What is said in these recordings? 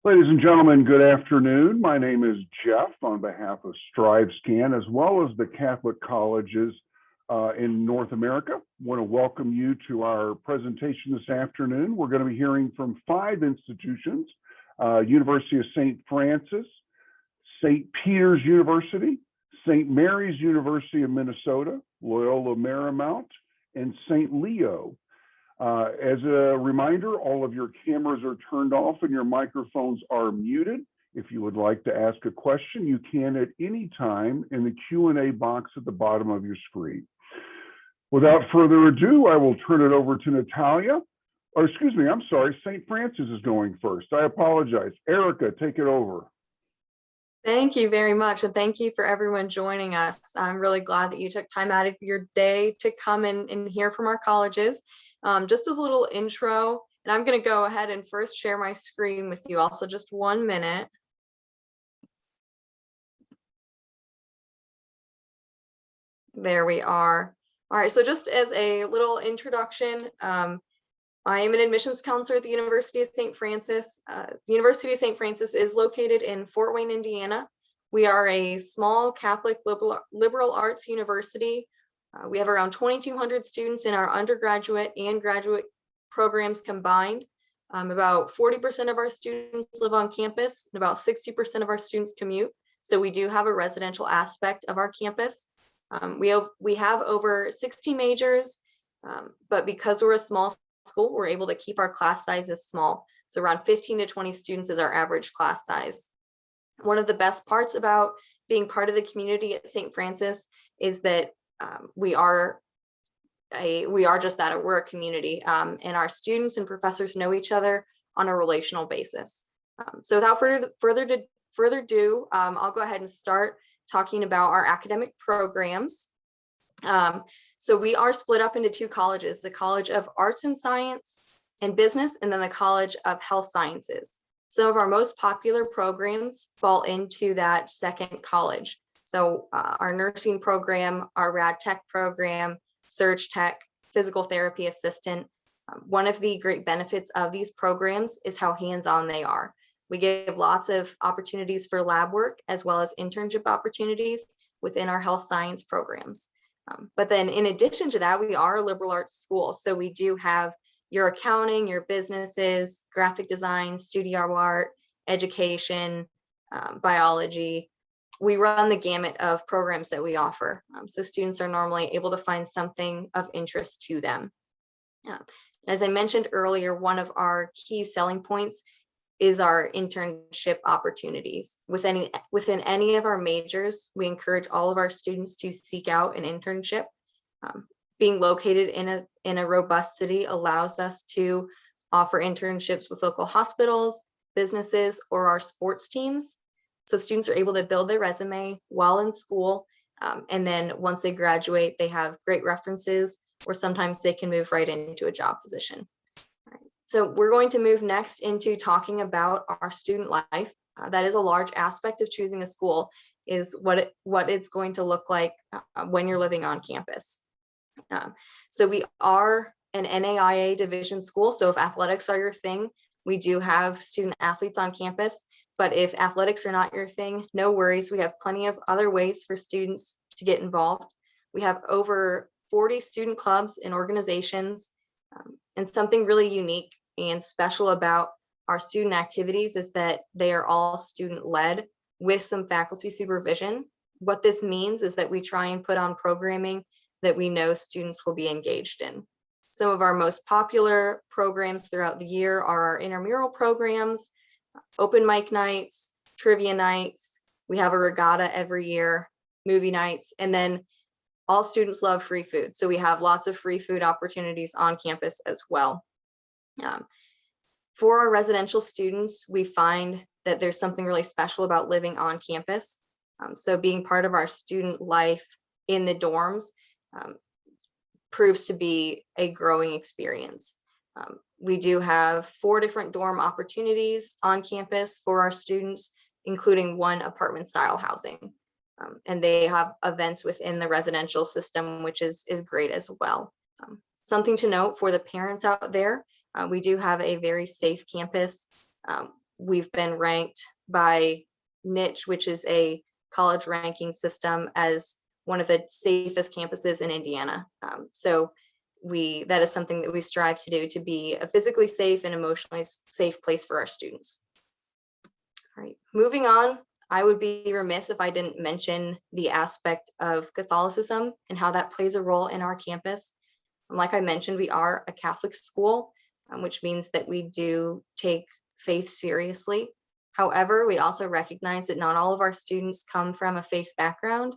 Ladies and gentlemen, good afternoon. My name is Jeff on behalf of StriveScan, as well as the Catholic colleges in North America. I want to welcome you to our presentation this afternoon. We're going to be hearing from 5 institutions: University of St. Francis, St. Peter's University, St. Mary's University of Minnesota, Loyola Marymount, and St. Leo. As a reminder, all of your cameras are turned off and your microphones are muted. If you would like to ask a question, you can at any time in the Q&A box at the bottom of your screen. Without further ado, I will turn it over to Natalia. Or excuse me, I'm sorry, St. Francis is going first. I apologize. Erica, take it over. Thank you very much, and thank you for everyone joining us. I'm really glad that you took time out of your day to come and hear from our colleges. Just as a little intro, and I'm going to go ahead and first share my screen with you also, just 1 minute. There we are. All right, so just as a little introduction, I am an admissions counselor at the University of St. Francis. The University of St. Francis is located in Fort Wayne, Indiana. We are a small Catholic liberal arts university. We have around 2,200 students in our undergraduate and graduate programs combined. About 40% of our students live on campus, and about 60% of our students commute. So we do have a residential aspect of our campus. We have over 60 majors, but because we're a small school, we're able to keep our class sizes small. So around 15 to 20 students is our average class size. One of the best parts about being part of the community at St. Francis is that we are just that. We're a community, and our students and professors know each other on a relational basis. So without further ado, I'll go ahead and start talking about our academic programs. So we are split up into 2 colleges: the College of Arts and Science and Business, and then the College of Health Sciences. Some of our most popular programs fall into that second college. So our nursing program, our rad tech program, surge tech, physical therapy assistant. One of the great benefits of these programs is how hands-on they are. We give lots of opportunities for lab work as well as internship opportunities within our health science programs. But then in addition to that, we are a liberal arts school. So we do have your accounting, your businesses, graphic design, studio art, education, biology. We run the gamut of programs that we offer. So students are normally able to find something of interest to them. As I mentioned earlier, one of our key selling points is our internship opportunities. Within any of our majors, we encourage all of our students to seek out an internship. Being located in a robust city allows us to offer internships with local hospitals, businesses, or our sports teams. So students are able to build their resume while in school, and then once they graduate, they have great references, or sometimes they can move right into a job position. All right. So we're going to move next into talking about our student life. That is a large aspect of choosing a school, is what it's going to look like when you're living on campus. So we are an NAIA division school. So if athletics are your thing, we do have student athletes on campus. But if athletics are not your thing, no worries. We have plenty of other ways for students to get involved. We have over 40 student clubs and organizations. And something really unique and special about our student activities is that they are all student-led with some faculty supervision. What this means is that we try and put on programming that we know students will be engaged in. Some of our most popular programs throughout the year are our intramural programs, open mic nights, trivia nights. We have a regatta every year, movie nights, and then all students love free food. So we have lots of free food opportunities on campus as well. For our residential students, we find that there's something really special about living on campus. So being part of our student life in the dorms proves to be a growing experience. We do have 4 different dorm opportunities on campus for our students, including 1 apartment style housing. And they have events within the residential system, which is great as well. Something to note for the parents out there, we do have a very safe campus. we've been ranked by niche, which is a college ranking system, as one of the safest campuses in Indiana. So that is something that we strive to do, to be a physically safe and emotionally safe place for our students. All right, moving on, I would be remiss if I didn't mention the aspect of Catholicism and how that plays a role in our campus. Like I mentioned, we are a Catholic school, which means that we do take faith seriously. However, we also recognize that not all of our students come from a faith background,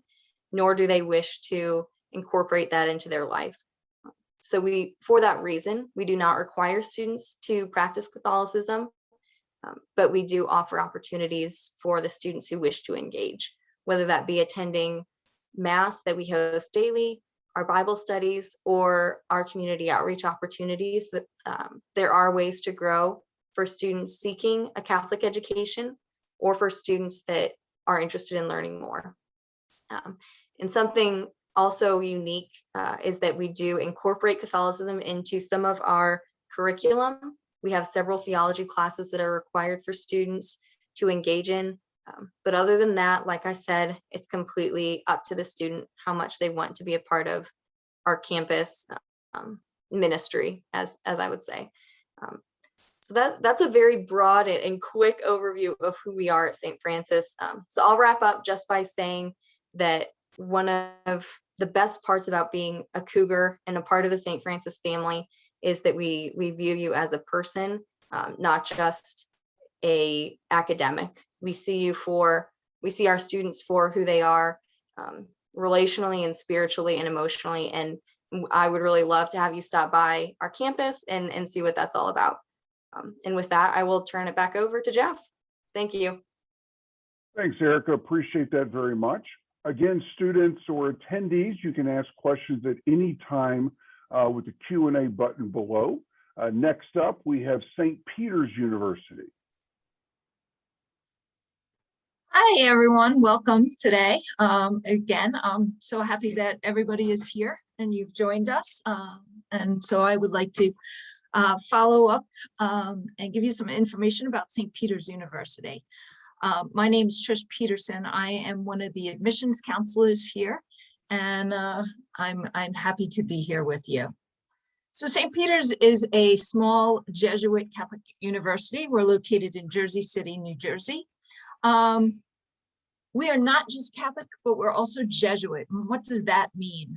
nor do they wish to incorporate that into their life. So for that reason, we do not require students to practice Catholicism, but we do offer opportunities for the students who wish to engage, whether that be attending Mass that we host daily, our Bible studies, or our community outreach opportunities. That there are ways to grow for students seeking a Catholic education, or for students that are interested in learning more. And something also unique is that we do incorporate Catholicism into some of our curriculum. We have several theology classes that are required for students to engage in. But other than that, like I said, it's completely up to the student how much they want to be a part of our campus ministry, as I would say. So that's a very broad and quick overview of who we are at St. Francis. So I'll wrap up just by saying that one of the best parts about being a Cougar and a part of the St. Francis family is that we view you as a person, not just a academic. We see our students for who they are, relationally and spiritually and emotionally. And I would really love to have you stop by our campus and see what that's all about. And with that, I will turn it back over to Jeff. Thank you. Thanks, Erica. Appreciate that very much. Again, students or attendees, you can ask questions at any time with the Q&A button below. Next up, we have St. Peter's University. Hi, everyone. Welcome today. Again, I'm so happy that everybody is here and you've joined us. And so I would like to follow up and give you some information about St. Peter's University. My name is Trish Peterson. I am one of the admissions counselors here, and I'm happy to be here with you. So St. Peter's is a small Jesuit Catholic university. We're located in Jersey City, New Jersey. We are not just Catholic, but we're also Jesuit. And what does that mean?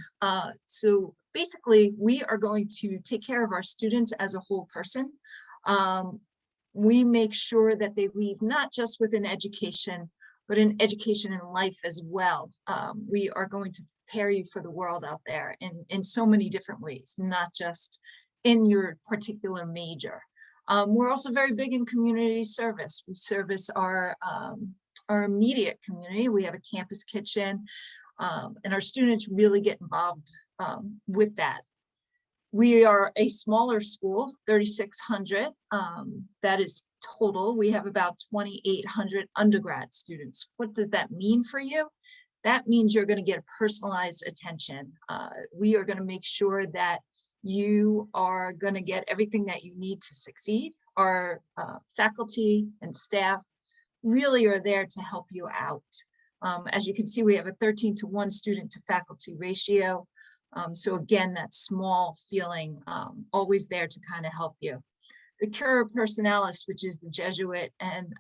So basically, we are going to take care of our students as a whole person. We make sure that they leave not just with an education, but an education in life as well. We are going to prepare you for the world out there in so many different ways, not just in your particular major. We're also very big in community service. We service our immediate community. We have a campus kitchen, and our students really get involved with that. We are a smaller school, 3,600. That is total. We have about 2,800 undergrad students. What does that mean for you? That means you're going to get personalized attention. We are going to make sure that you are going to get everything that you need to succeed. Our faculty and staff really are there to help you out. As you can see, we have a 13-to-1 student to faculty ratio. So again, that small feeling, always there to kind of help you. The Cura Personalis, which is the Jesuit and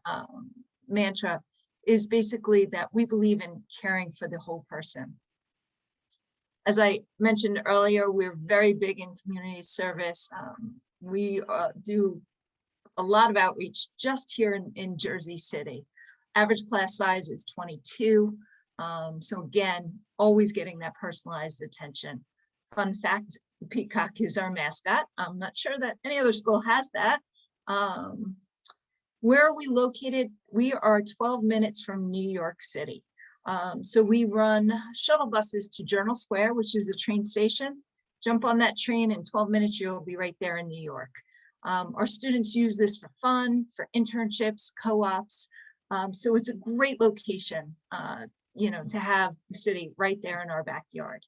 mantra, is basically that we believe in caring for the whole person. As I mentioned earlier, we're very big in community service. We do a lot of outreach just here in Jersey City. Average class size is 22. So again, always getting that personalized attention. Fun fact, the peacock is our mascot. I'm not sure that any other school has that. Where are we located? We are 12 minutes from New York City. So we run shuttle buses to Journal Square, which is the train station. Jump on that train, in 12 minutes, you'll be right there in New York. Our students use this for fun, for internships, co-ops. So it's a great location, to have the city right there in our backyard.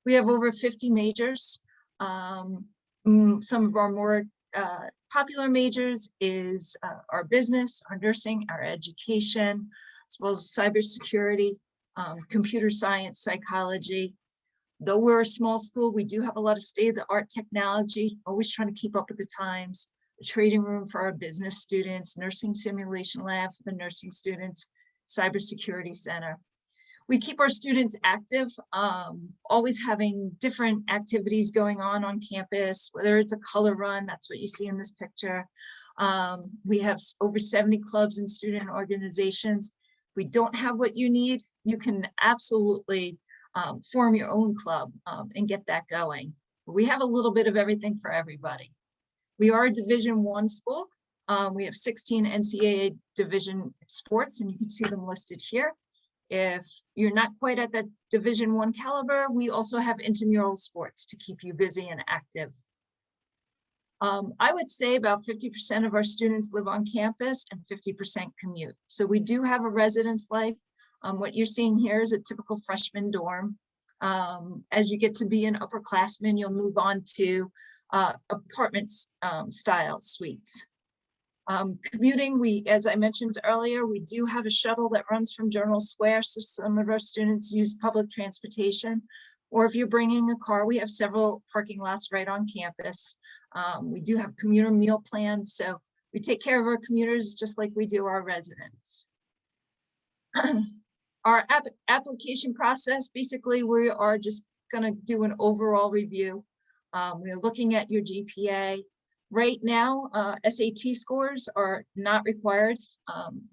We have over 50 majors. Some of our more popular majors is our business, our nursing, our education, as well as cybersecurity, computer science, psychology. Though we're a small school, we do have a lot of state-of-the-art technology, always trying to keep up with the times. A trading room for our business students, nursing simulation lab for the nursing students, cybersecurity center. We keep our students active, always having different activities going on campus, whether it's a color run, that's what you see in this picture. We have over 70 clubs and student organizations. If we don't have what you need, you can absolutely form your own club and get that going. We have a little bit of everything for everybody. We are a Division I school. We have 16 NCCAA division sports, and you can see them listed here. If you're not quite at that Division I caliber, we also have intramural sports to keep you busy and active. I would say about 50% of our students live on campus and 50% commute. So we do have a residence life. What you're seeing here is a typical freshman dorm. As you get to be an upperclassman, you'll move on to apartments style suites. Commuting, as I mentioned earlier, we do have a shuttle that runs from Journal Square, so some of our students use public transportation, or if you're bringing a car, we have several parking lots right on campus. We do have commuter meal plans, so we take care of our commuters just like we do our residents. Our application process, basically, we are just going to do an overall review. We're looking at your GPA. Right now, SAT scores are not required.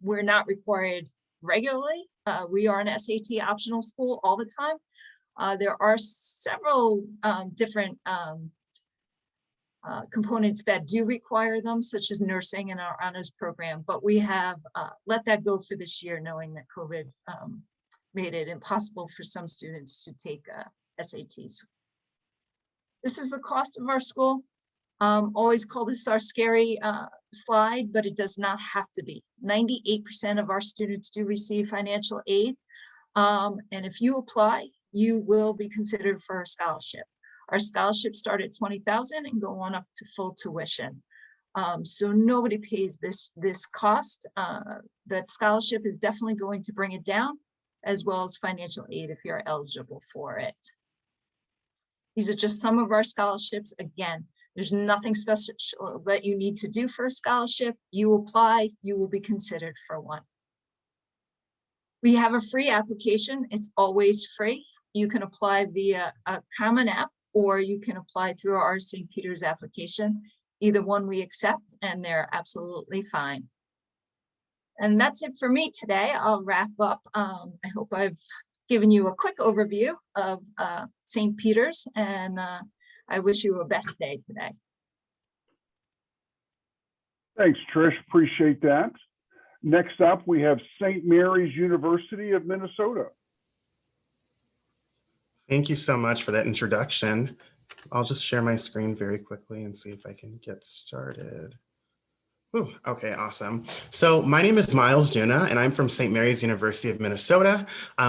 We're not required regularly. We are an SAT optional school all the time. There are several different components that do require them, such as nursing and our honors program, but we have let that go for this year, knowing that COVID made it impossible for some students to take SATs. This is the cost of our school. Always call this our scary slide, but it does not have to be. 98% of our students do receive financial aid. And if you apply, you will be considered for a scholarship. Our scholarships start at $20,000 and go on up to full tuition. So nobody pays this cost. That scholarship is definitely going to bring it down, as well as financial aid if you're eligible for it. These are just some of our scholarships. Again, there's nothing special that you need to do for a scholarship. You apply, you will be considered for one. We have a free application. It's always free. You can apply via a Common App, or you can apply through our St. Peter's application. Either one we accept, and they're absolutely fine. And that's it for me today. I'll wrap up. I hope I've given you a quick overview of St. Peter's, and I wish you a best day today. Thanks, Trish. Appreciate that. Next up, we have St. Mary's University of Minnesota. Thank you so much for that introduction. I'll just share my screen very quickly and see if I can get started. Ooh, okay, awesome. So my name is Miles Duna, and I'm from St. Mary's University of Minnesota.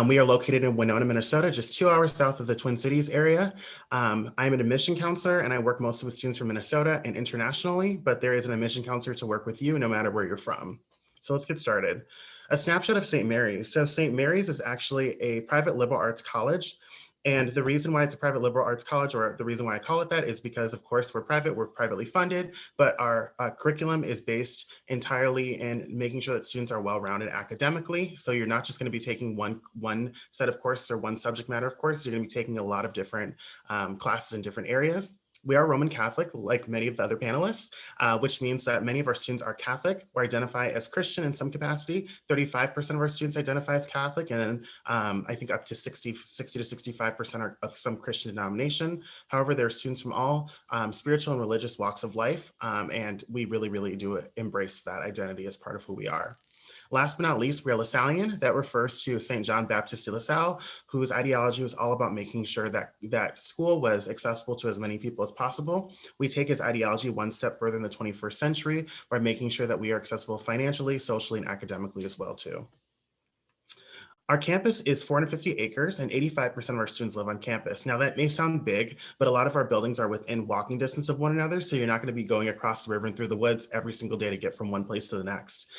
We are located in Winona, Minnesota, just 2 hours south of the Twin Cities area. I'm an admission counselor, and I work mostly with students from Minnesota and internationally, but there is an admission counselor to work with you no matter where you're from. So let's get started. A snapshot of St. Mary's. So St. Mary's is actually a private liberal arts college. And the reason why it's a private liberal arts college, or the reason why I call it that, is because, of course, we're privately funded, but our curriculum is based entirely in making sure that students are well-rounded academically. So you're not just going to be taking one set of courses or one subject matter of courses. You're going to be taking a lot of different classes in different areas. We are Roman Catholic, like many of the other panelists, which means that many of our students are Catholic or identify as Christian in some capacity. 35% of our students identify as Catholic, and I think up to 60 to 65% are of some Christian denomination. However, there are students from all spiritual and religious walks of life, and we really, really do embrace that identity as part of who we are. Last but not least, we're Lasallian. That refers to St. John Baptist de La Salle, whose ideology was all about making sure that school was accessible to as many people as possible. We take his ideology one step further in the 21st century by making sure that we are accessible financially, socially, and academically as well too. Our campus is 450 acres and 85% of our students live on campus. Now that may sound big, but a lot of our buildings are within walking distance of one another. So you're not going to be going across the river and through the woods every single day to get from one place to the next.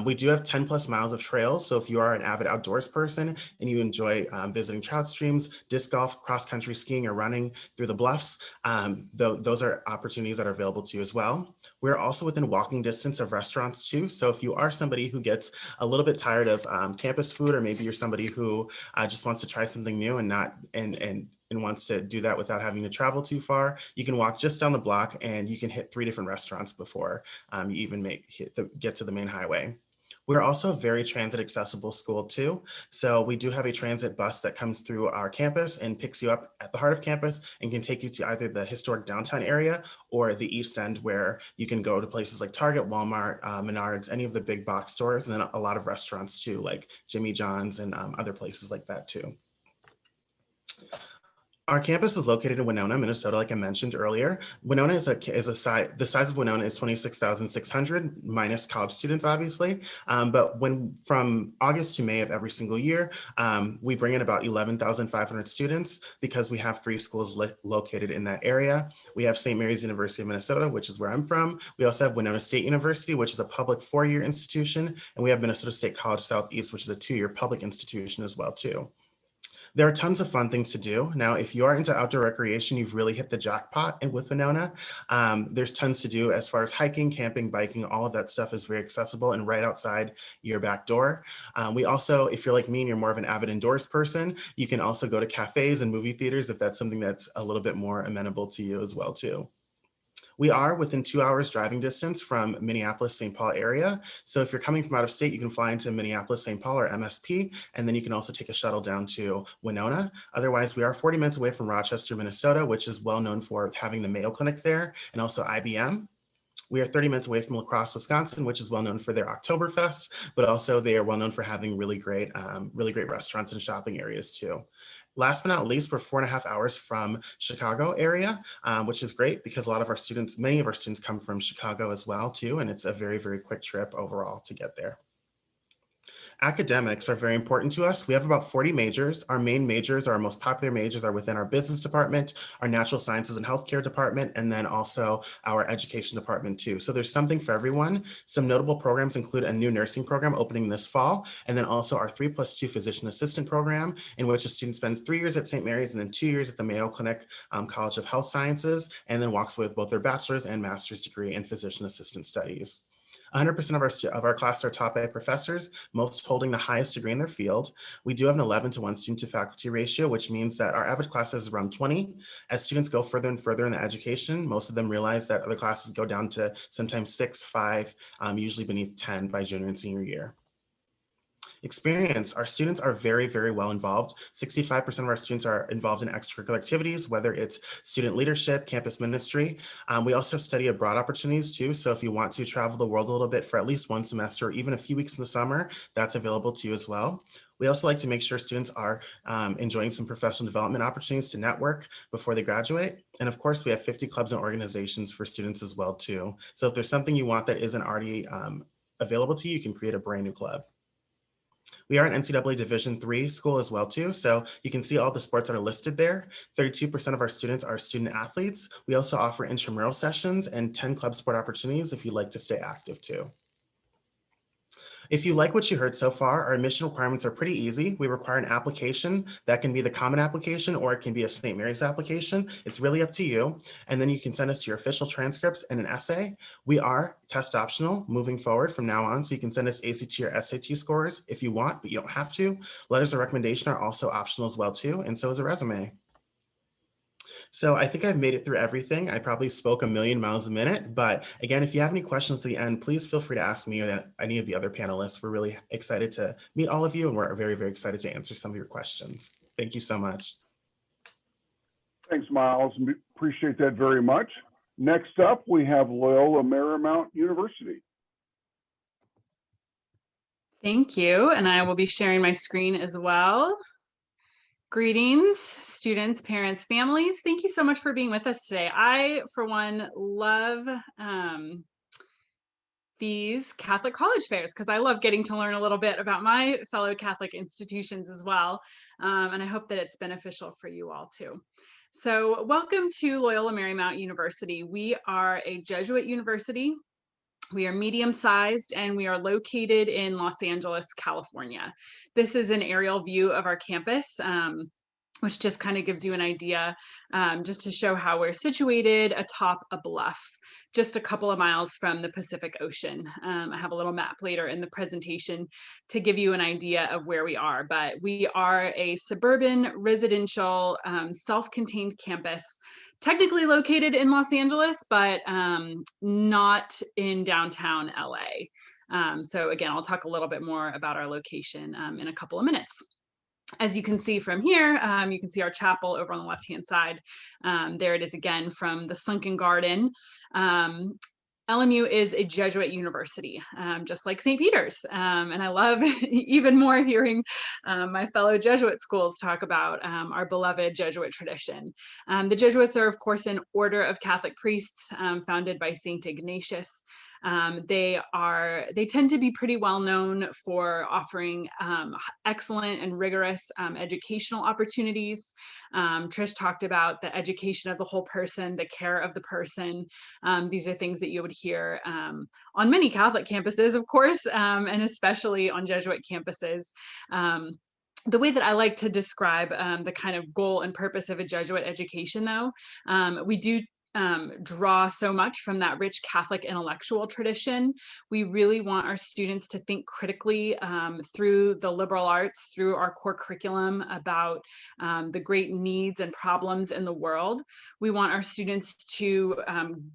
We do have 10 plus miles of trails. So if you are an avid outdoors person and you enjoy visiting trout streams, disc golf, cross country skiing, or running through the bluffs, those are opportunities that are available to you as well. We're also within walking distance of restaurants too. So if you are somebody who gets a little bit tired of campus food, or maybe you're somebody who just wants to try something new and wants to do that without having to travel too far, you can walk just down the block and you can hit 3 different restaurants before you even get to the main highway. We're also a very transit accessible school too. So we do have a transit bus that comes through our campus and picks you up at the heart of campus and can take you to either the historic downtown area or the East End, where you can go to places like Target, Walmart, Menards, any of the big box stores, and then a lot of restaurants too, like Jimmy John's and other places like that too. Our campus is located in Winona, Minnesota, like I mentioned earlier. Winona the size of Winona is 26,600 minus college students, obviously. But from August to May of every single year, we bring in about 11,500 students because we have 3 schools located in that area. We have St. Mary's University of Minnesota, which is where I'm from. We also have Winona State University, which is a public 4-year institution. And we have Minnesota State College Southeast, which is a 2-year public institution as well, too. There are tons of fun things to do. Now, if you are into outdoor recreation, you've really hit the jackpot with Winona. There's tons to do as far as hiking, camping, biking, all of that stuff is very accessible and right outside your back door. We also, if you're like me and you're more of an avid indoors person, you can also go to cafes and movie theaters if that's something that's a little bit more amenable to you as well too. We are within 2 hours driving distance from Minneapolis, St. Paul area. So if you're coming from out of state, you can fly into Minneapolis, St. Paul or MSP, and then you can also take a shuttle down to Winona. Otherwise, we are 40 minutes away from Rochester, Minnesota, which is well known for having the Mayo Clinic there, and also IBM. We are 30 minutes away from La Crosse, Wisconsin, which is well known for their Oktoberfest, but also they are well known for having really great restaurants and shopping areas too. Last but not least, we're 4.5 hours from Chicago area, which is great because many of our students come from Chicago as well too, and it's a very, very quick trip overall to get there. Academics are very important to us. We have about 40 majors. Our main majors, our most popular majors, are within our business department, our natural sciences and healthcare department, and then also our education department too. So there's something for everyone. Some notable programs include a new nursing program opening this fall, and then also our 3+2 physician assistant program, in which a student spends 3 years at St. Mary's and then 2 years at the Mayo Clinic College of Health Sciences, and then walks away with both their bachelor's and master's degree in physician assistant studies. 100% of our class are taught by professors, most holding the highest degree in their field. We do have an 11-to-1 student to faculty ratio, which means that our average class is around 20. As students go further and further in the education, most of them realize that other classes go down to sometimes 6, 5, usually beneath 10 by junior and senior year. Experience. Our students are very, very well involved. 65% of our students are involved in extracurricular activities, whether it's student leadership, campus ministry. We also have study abroad opportunities too. So if you want to travel the world a little bit for at least one semester, or even a few weeks in the summer, that's available to you as well. We also like to make sure students are enjoying some professional development opportunities to network before they graduate. And of course, we have 50 clubs and organizations for students as well too. So if there's something you want that isn't already available to you, you can create a brand new club. We are an NCAA Division III school as well too, so you can see all the sports that are listed there. 32% of our students are student athletes. We also offer intramural sessions and 10 club sport opportunities if you'd like to stay active too. If you like what you heard so far, our admission requirements are pretty easy. We require an application that can be the common application or it can be a St. Mary's application. It's really up to you. And then you can send us your official transcripts and an essay. We are test optional moving forward from now on. So you can send us ACT or SAT scores if you want, but you don't have to. Letters of recommendation are also optional as well too. And so is a resume. So I think I've made it through everything. I probably spoke a million miles a minute, but again, if you have any questions at the end, please feel free to ask me or any of the other panelists. We're really excited to meet all of you, and we're very, very excited to answer some of your questions. Thank you so much. Thanks, Miles. Appreciate that very much. Next up, we have Loyola Marymount University. Thank you, and I will be sharing my screen as well. Greetings, students, parents, families. Thank you so much for being with us today. I, for one, love these Catholic college fairs because I love getting to learn a little bit about my fellow Catholic institutions as well. And I hope that it's beneficial for you all too. So welcome to Loyola Marymount University. We are a Jesuit university. We are medium-sized and we are located in Los Angeles, California. This is an aerial view of our campus, which just kind of gives you an idea, just to show how we're situated atop a bluff, just a couple of miles from the Pacific Ocean. I have a little map later in the presentation to give you an idea of where we are, but we are a suburban residential self-contained campus, technically located in Los Angeles, but not in downtown LA. So again, I'll talk a little bit more about our location in a couple of minutes. As you can see from here, you can see our chapel over on the left-hand side. There it is again from the Sunken Garden. LMU is a Jesuit university, just like St. Peter's. And I love even more hearing my fellow Jesuit schools talk about our beloved Jesuit tradition. The Jesuits are, of course, an order of Catholic priests founded by St. Ignatius. They tend to be pretty well known for offering excellent and rigorous educational opportunities. Trish talked about the education of the whole person, the care of the person. These are things that you would hear on many Catholic campuses, of course, and especially on Jesuit campuses. The way that I like to describe the kind of goal and purpose of a Jesuit education, though, we do draw so much from that rich Catholic intellectual tradition. We really want our students to think critically through the liberal arts, through our core curriculum about the great needs and problems in the world. We want our students to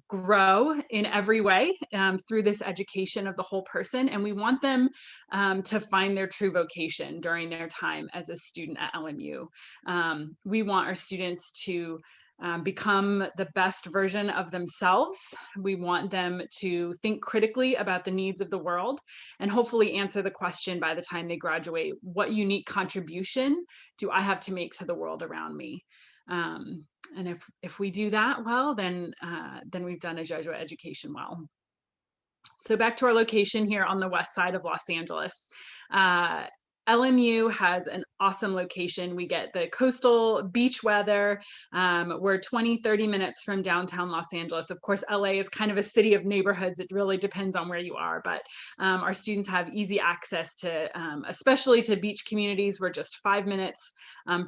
grow in every way through this education of the whole person, and we want them to find their true vocation during their time as a student at LMU. We want our students to become the best version of themselves. We want them to think critically about the needs of the world and hopefully answer the question by the time they graduate, what unique contribution do I have to make to the world around me? And if we do that well, then we've done a Jesuit education well. So back to our location here on the west side of Los Angeles. LMU has an awesome location. We get the coastal beach weather. We're 20-30 minutes from downtown Los Angeles. Of course, LA is kind of a city of neighborhoods. It really depends on where you are, but our students have easy access to, especially to beach communities. We're just 5 minutes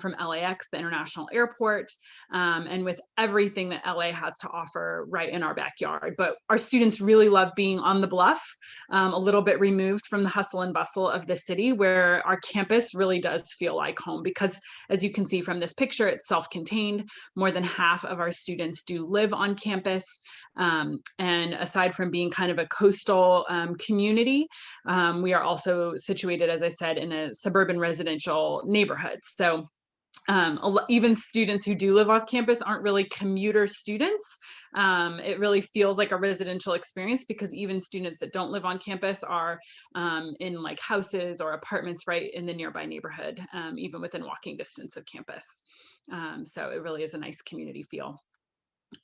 from LAX, the international airport, and with everything that LA has to offer right in our backyard. But our students really love being on the bluff, a little bit removed from the hustle and bustle of the city, where our campus really does feel like home because, as you can see from this picture, it's self-contained. More than half of our students do live on campus. And aside from being kind of a coastal community, we are also situated, as I said, in a suburban residential neighborhood. So even students who do live off campus aren't really commuter students. It really feels like a residential experience because even students that don't live on campus are in like houses or apartments right in the nearby neighborhood, even within walking distance of campus. So it really is a nice community feel.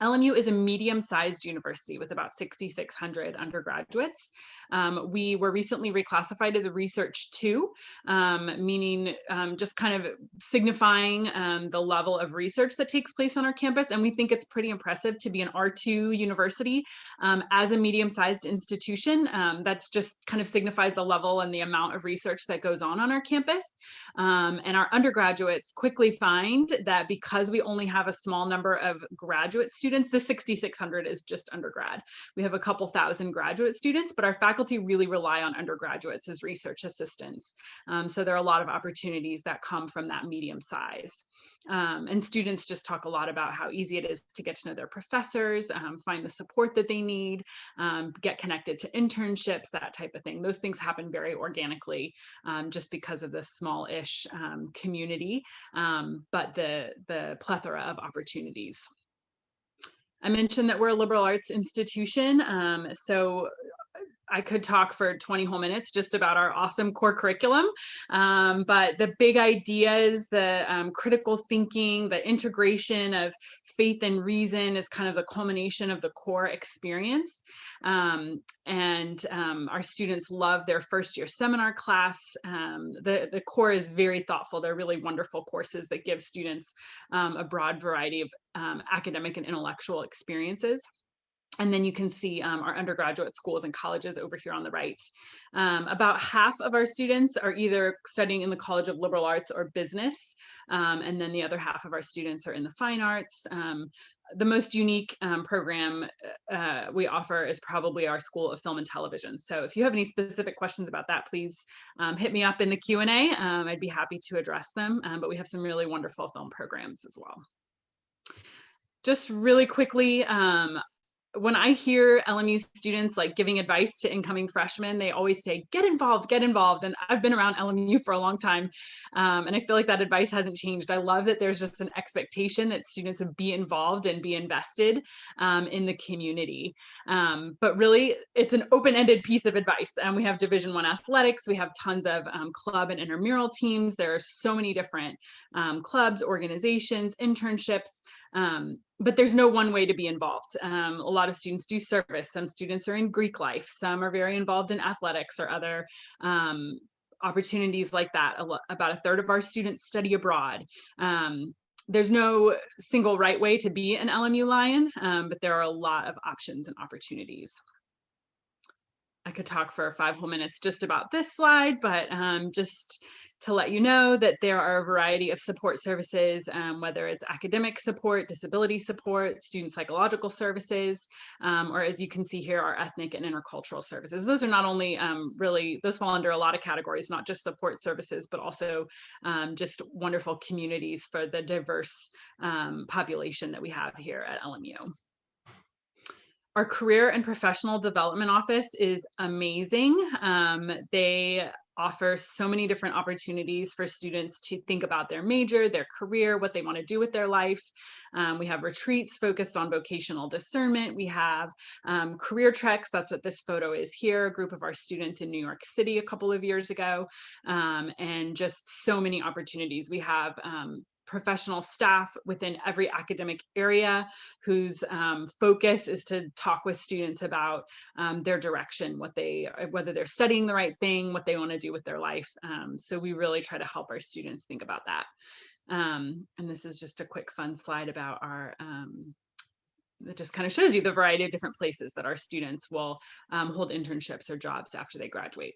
LMU is a medium-sized university with about 6,600 undergraduates. We were recently reclassified as a Research 2, meaning just kind of signifying the level of research that takes place on our campus. And we think it's pretty impressive to be an R2 university as a medium-sized institution. That's just kind of signifies the level and the amount of research that goes on our campus. And our undergraduates quickly find that because we only have a small number of graduate students, the 6,600 is just undergrad. We have a couple thousand graduate students, but our faculty really rely on undergraduates as research assistants. So there are a lot of opportunities that come from that medium size. And students just talk a lot about how easy it is to get to know their professors, find the support that they need, get connected to internships, that type of thing. Those things happen very organically just because of the small-ish community, but the plethora of opportunities. I mentioned that we're a liberal arts institution. So I could talk for 20 whole minutes just about our awesome core curriculum. But the big ideas, the critical thinking, the integration of faith and reason is kind of the culmination of the core experience. Our students love their first year seminar class. The core is very thoughtful. They're really wonderful courses that give students a broad variety of academic and intellectual experiences. And then you can see our undergraduate schools and colleges over here on the right. About half of our students are either studying in the College of Liberal Arts or Business, and then the other half of our students are in the Fine Arts. The most unique program we offer is probably our School of Film and Television. So if you have any specific questions about that, please hit me up in the Q&A. I'd be happy to address them, but we have some really wonderful film programs as well. Just really quickly, when I hear LMU students like giving advice to incoming freshmen, they always say, get involved, get involved. And I've been around LMU for a long time. And I feel like that advice hasn't changed. I love that there's just an expectation that students would be involved and be invested in the community. But really, it's an open-ended piece of advice. And we have Division I athletics. We have tons of club and intramural teams. There are so many different clubs, organizations, internships. But there's no one way to be involved. A lot of students do service. Some students are in Greek life. Some are very involved in athletics or other opportunities like that. About a third of our students study abroad. There's no single right way to be an LMU Lion, but there are a lot of options and opportunities. I could talk for 5 whole minutes just about this slide, but just to let you know that there are a variety of support services, whether it's academic support, disability support, student psychological services, or as you can see here, our ethnic and intercultural services. Those are not only those fall under a lot of categories, not just support services, but also just wonderful communities for the diverse population that we have here at LMU. Our career and professional development office is amazing. They offer so many different opportunities for students to think about their major, their career, what they want to do with their life. We have retreats focused on vocational discernment. We have career treks. That's what this photo is here, a group of our students in New York City a couple of years ago, and just so many opportunities. We have professional staff within every academic area whose focus is to talk with students about their direction, whether they're studying the right thing, what they want to do with their life. So we really try to help our students think about that. And this is just a quick fun slide about our that just kind of shows you the variety of different places that our students will hold internships or jobs after they graduate.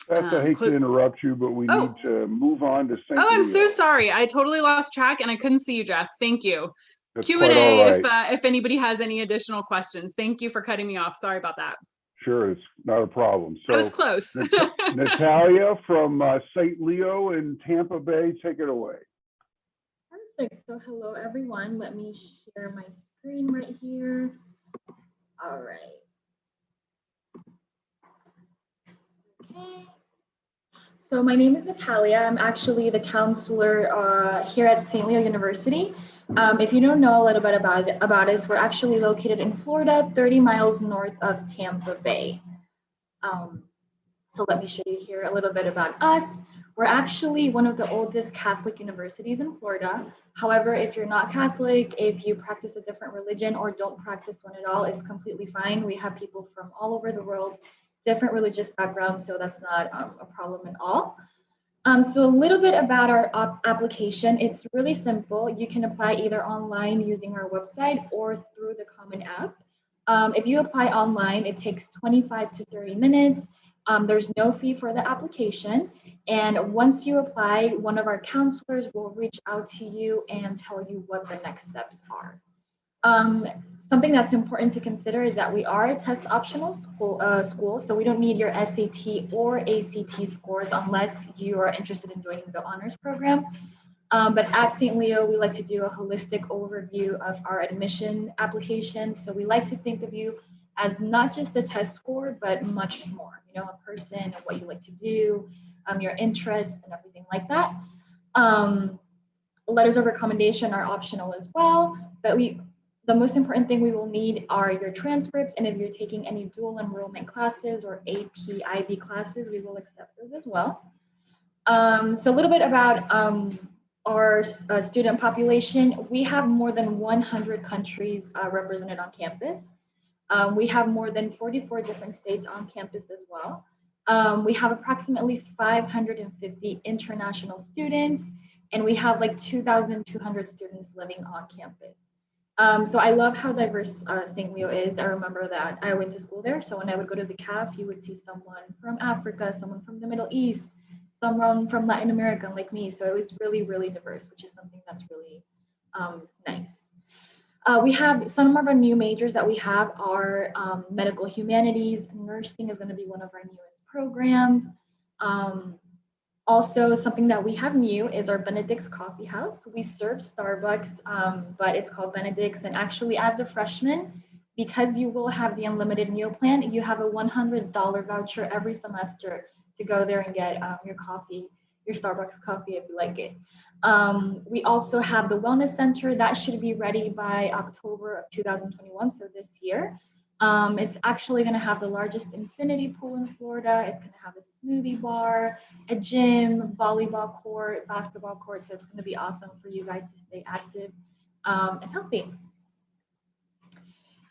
Beth, I hate to interrupt you, but we need to move on to St. I'm Leo. so sorry. I totally lost track and I couldn't see you, Jeff. Thank you. That's Q&A right. if anybody has any additional questions. Thank you for cutting me off. Sorry about that. Sure, it's not a problem. So I was close. Natalia from St. Leo in Tampa Bay, take it away. Perfect. So hello, everyone. Let me share my screen right here. All right. Okay. So my name is Natalia. I'm actually the counselor here at St. Leo University. If you don't know a little bit about us, we're actually located in Florida, 30 miles north of Tampa Bay. So let me show you here a little bit about us. We're actually one of the oldest Catholic universities in Florida. However, if you're not Catholic, if you practice a different religion or don't practice one at all, it's completely fine. We have people from all over the world, different religious backgrounds, so that's not a problem at all. So a little bit about our application. It's really simple. You can apply either online using our website or through the Common App. If you apply online, it takes 25 to 30 minutes. There's no fee for the application. And once you apply, one of our counselors will reach out to you and tell you what the next steps are. Something that's important to consider is that we are a test optional school, so we don't need your SAT or ACT scores unless you are interested in joining the honors program. But at St. Leo, we like to do a holistic overview of our admission application. So we like to think of you as not just a test score, but much more, you know, a person and what you like to do, your interests and everything like that. Letters of recommendation are optional as well, but The most important thing we will need are your transcripts, and if you're taking any dual enrollment classes or AP IB classes, we will accept those as well. So a little bit about our student population. We have more than 100 countries represented on campus. We have more than 44 different states on campus as well. We have approximately 550 international students, and we have like 2,200 students living on campus. So I love how diverse St. Leo is. I remember that I went to school there. So when I would go to the CAF, you would see someone from Africa, someone from the Middle East, someone from Latin America like me. So it was really, really diverse, which is something that's really nice. We have some of our new majors that we have are medical humanities. Nursing is going to be one of our newest programs. Also, something that we have new is our Benedict's Coffee House. We serve Starbucks, but it's called Benedict's. And actually, as a freshman, because you will have the unlimited meal plan, you have a $100 voucher every semester to go there and get your coffee, your Starbucks coffee if you like it. We also have the Wellness Center that should be ready by October of 2021, so this year. It's actually going to have the largest infinity pool in Florida. It's going to have a smoothie bar, a gym, volleyball court, basketball court. So it's going to be awesome for you guys to stay active and healthy.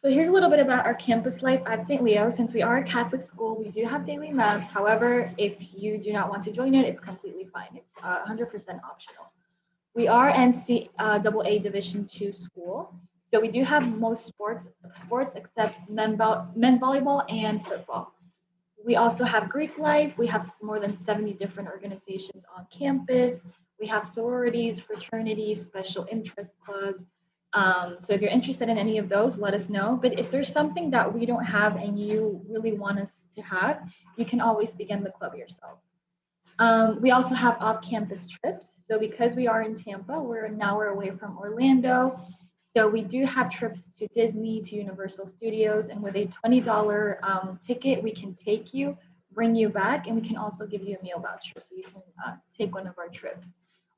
So here's a little bit about our campus life at St. Leo. Since we are a Catholic school, we do have daily mass. However, if you do not want to join it, it's completely fine. It's 100% optional. We are NCAA Division II school. So we do have most sports except men's volleyball and football. We also have Greek life. We have more than 70 different organizations on campus. We have sororities, fraternities, special interest clubs. So if you're interested in any of those, let us know. But if there's something that we don't have and you really want us to have, you can always begin the club yourself. We also have off-campus trips. So because we are in Tampa, we're an hour away from Orlando. So we do have trips to Disney, to Universal Studios, and with a $20 ticket, we can take you, bring you back, and we can also give you a meal voucher so you can take one of our trips.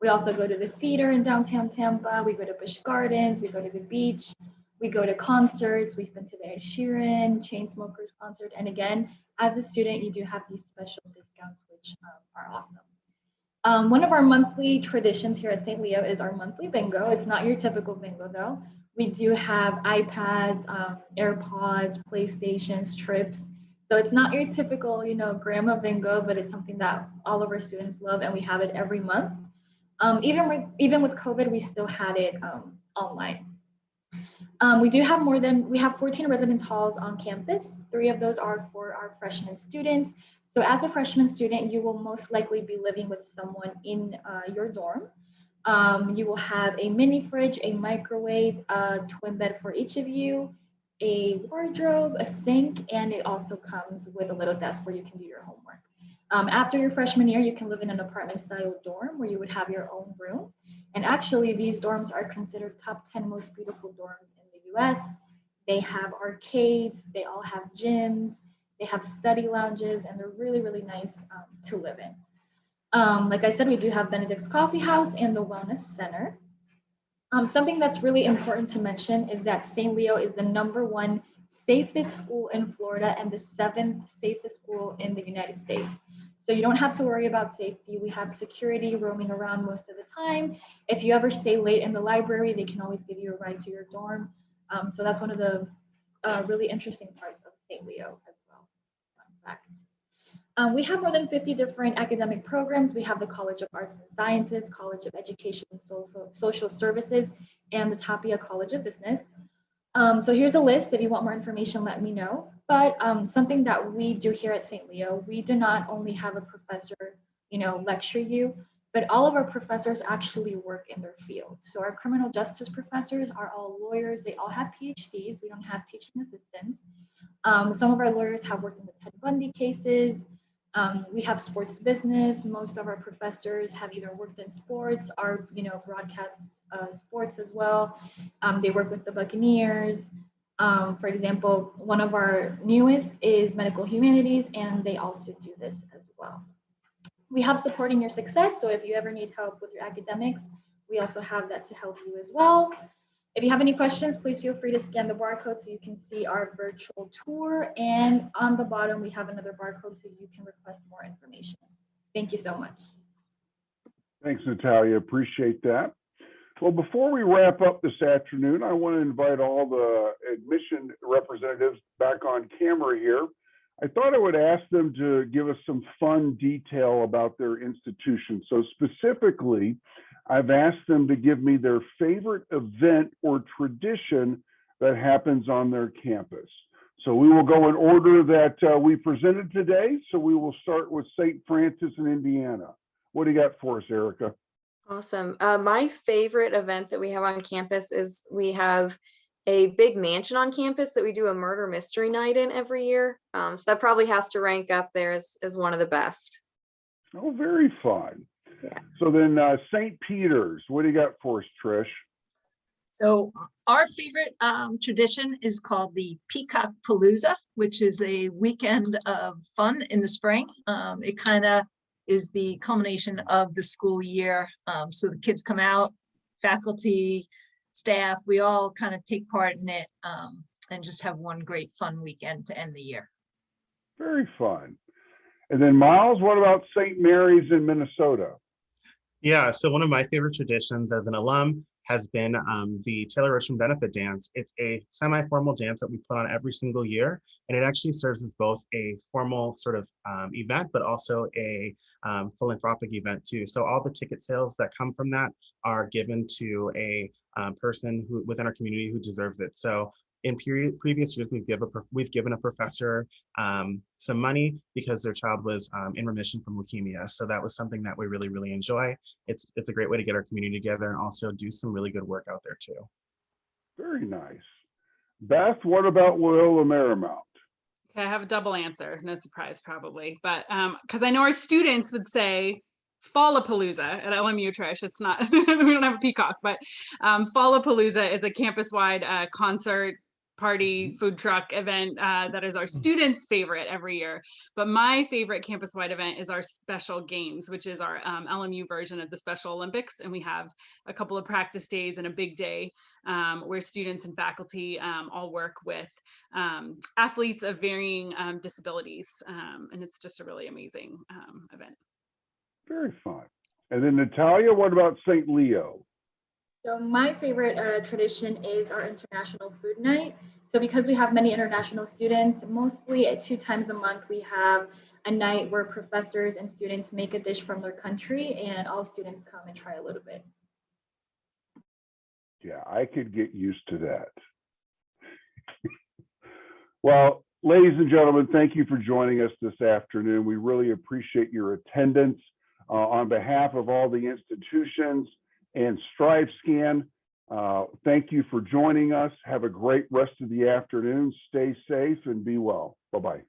We also go to the theater in downtown Tampa. We go to Busch Gardens. We go to the beach. We go to concerts. We've been to the Ed Sheeran, Chainsmokers concert. And again, as a student, you do have these special discounts, which are awesome. One of our monthly traditions here at St. Leo is our monthly bingo. It's not your typical bingo though. We do have iPads, AirPods, PlayStations, trips. So it's not your typical, grandma bingo, but it's something that all of our students love, and we have it every month. Even with COVID, we still had it online. We have 14 residence halls on campus. 3 of those are for our freshman students. So as a freshman student, you will most likely be living with someone in your dorm. You will have a mini fridge, a microwave, a twin bed for each of you, a wardrobe, a sink, and it also comes with a little desk where you can do your homework. After your freshman year, you can live in an apartment-style dorm where you would have your own room. And actually, these dorms are considered top 10 most beautiful dorms in the US. They have arcades, they all have gyms, they have study lounges, and they're really, really nice to live in. Like I said, we do have Benedict's Coffee House and the Wellness Center. Something that's really important to mention is that St. Leo is the #1 safest school in Florida and the 7th safest school in the United States. So you don't have to worry about safety. We have security roaming around most of the time. If you ever stay late in the library, they can always give you a ride to your dorm. So that's one of the really interesting parts of St. Leo as well. Fun fact. We have more than 50 different academic programs. We have the College of Arts and Sciences, College of Education and Social Services, and the Tapia College of Business. So here's a list. If you want more information, let me know. But something that we do here at St. Leo, we do not only have a professor, lecture you, but all of our professors actually work in their field. So our criminal justice professors are all lawyers. They all have PhDs. We don't have teaching assistants. Some of our lawyers have worked in the Ted Bundy cases. We have sports business. Most of our professors have either worked in sports or, broadcast sports as well. They work with the Buccaneers. For example, one of our newest is medical humanities, and they also do this as well. We have supporting your success. So if you ever need help with your academics, we also have that to help you as well. If you have any questions, please feel free to scan the barcode so you can see our virtual tour. And on the bottom, we have another barcode so you can request more information. Thank you so much. Thanks, Natalia. Appreciate that. Well, before we wrap up this afternoon, I want to invite all the admission representatives back on camera here. I thought I would ask them to give us some fun detail about their institution. So specifically, I've asked them to give me their favorite event or tradition that happens on their campus. So we will go in order that we presented today. So we will start with St. Francis in Indiana. What do you got for us, Erica? Awesome. My favorite event that we have on campus is we have a big mansion on campus that we do a murder mystery night in every year. So that probably has to rank up there as one of the best. Oh, very fun. Yeah. So then St. Peter's, what do you got for us, Trish? So our favorite tradition is called the Peacock Palooza, which is a weekend of fun in the spring. It kind of is the culmination of the school year. So the kids come out, faculty, staff, we all kind of take part in it and just have one great fun weekend to end the year. Very fun. And then Miles, what about St. Mary's in Minnesota? Yeah, so one of my favorite traditions as an alum has been the Taylor Richmond Benefit Dance. It's a semi-formal dance that we put on every single year, and it actually serves as both a formal sort of event, but also a philanthropic event too. So all the ticket sales that come from that are given to a person who within our community who deserves it. So in previous years, we've given a professor some money because their child was in remission from leukemia. So that was something that we really, really enjoy. It's a great way to get our community together and also do some really good work out there too. Very nice. Beth, what about Loyola Marymount? Okay, I have a double answer. No surprise, probably, but because I know our students would say Fallapalooza at LMU, Trish. It's not, we don't have a peacock, but Fallapalooza is a campus-wide concert, party, food truck event that is our students' favorite every year. But my favorite campus-wide event is our special games, which is our LMU version of the Special Olympics. And we have a couple of practice days and a big day where students and faculty all work with athletes of varying disabilities. And it's just a really amazing event. Very fun. And then Natalia, what about St. Leo? So my favorite tradition is our International Food Night. So because we have many international students, mostly 2 times a month, we have a night where professors and students make a dish from their country and all students come and try a little bit. Yeah, I could get used to that. Well, ladies and gentlemen, thank you for joining us this afternoon. We really appreciate your attendance. On behalf of all the institutions and StriveScan, thank you for joining us. Have a great rest of the afternoon. Stay safe and be well. Bye-bye.